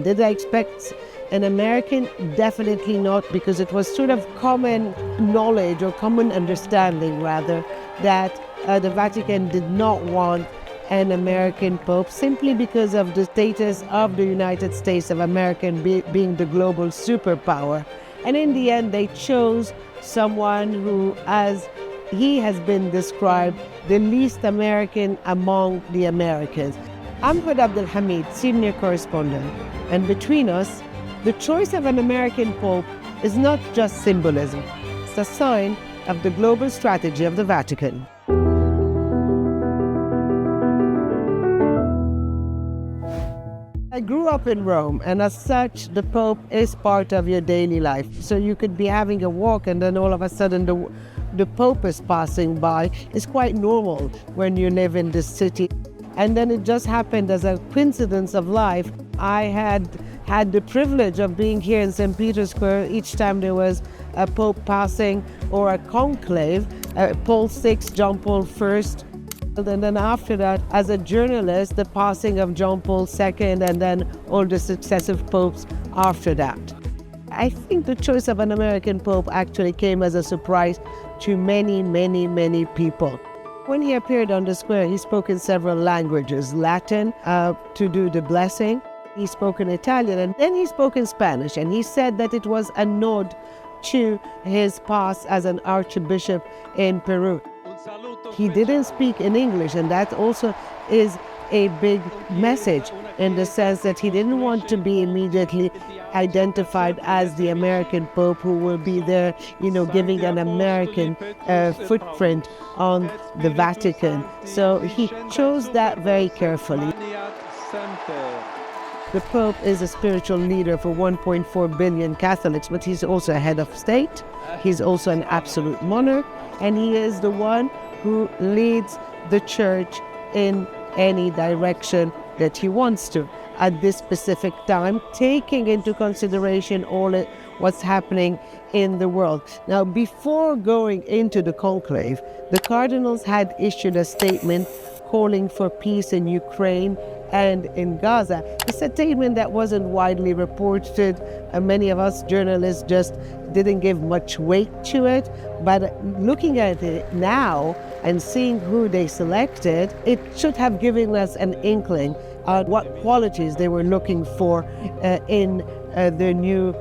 Did I expect an American? Definitely not, because it was sort of common knowledge, or common understanding rather, that the Vatican did not want an American pope, simply because of the status of the United States of America being the global superpower. And in the end, they chose someone who, as he has been described, the least American among the Americans. I'm Hoda Abdel-Hamid, senior correspondent, and between us, the choice of an American pope is not just symbolism, it's a sign of the global strategy of the Vatican. I grew up in Rome, and as such, the Pope is part of your daily life. So you could be having a walk, and then all of a sudden the Pope is passing by. It's quite normal when you live in this city. And then it just happened as a coincidence of life. I had the privilege of being here in St. Peter's Square each time there was a Pope passing or a conclave, Paul VI, John Paul I. And then after that, as a journalist, the passing of John Paul II, and then all the successive popes after that. I think the choice of an American pope actually came as a surprise to many, many, many people. When he appeared on the square, he spoke in several languages. Latin, to do the blessing. He spoke in Italian, and then he spoke in Spanish. And he said that it was a nod to his past as an archbishop in Peru. He didn't speak in English, and that also is a big message, in the sense that he didn't want to be immediately identified as the American Pope who will be there, giving an American footprint on the Vatican. So he chose that very carefully. The Pope is a spiritual leader for 1.4 billion Catholics, but he's also a head of state. He's also an absolute monarch, and he is the one who leads the church in any direction that he wants to at this specific time, taking into consideration what's happening in the world. Now, before going into the conclave, the cardinals had issued a statement calling for peace in Ukraine and in Gaza. It's a statement that wasn't widely reported. Many of us journalists just didn't give much weight to it. But looking at it now and seeing who they selected, it should have given us an inkling on what qualities they were looking for in the new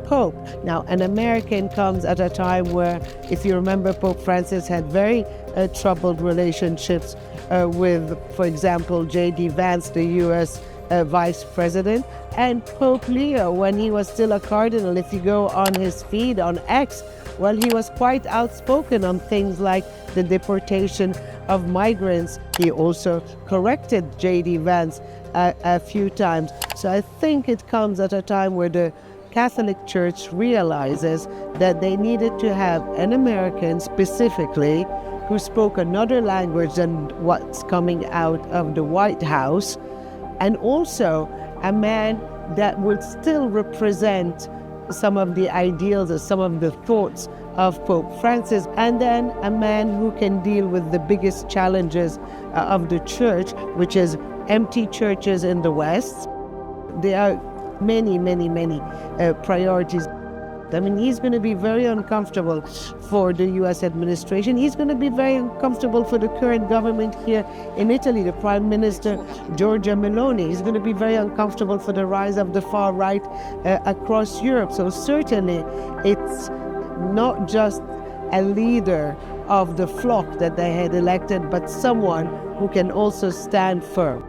Pope. Now, an American comes at a time where, if you remember, Pope Francis had very troubled relationships with, for example, J.D. Vance, the U.S. Vice President, and Pope Leo, when he was still a cardinal. If you go on his feed on X, well, he was quite outspoken on things like the deportation of migrants. He also corrected J.D. Vance a few times. So I think it comes at a time where the Catholic Church realizes that they needed to have an American specifically who spoke another language than what's coming out of the White House, and also a man that would still represent some of the ideals or some of the thoughts of Pope Francis, and then a man who can deal with the biggest challenges of the church, which is empty churches in the West. There are many, many, many priorities. I mean, he's going to be very uncomfortable for the U.S. administration. He's going to be very uncomfortable for the current government here in Italy, the Prime Minister, Giorgia Meloni. He's going to be very uncomfortable for the rise of the far right across Europe. So certainly it's not just a leader of the flock that they had elected, but someone who can also stand firm.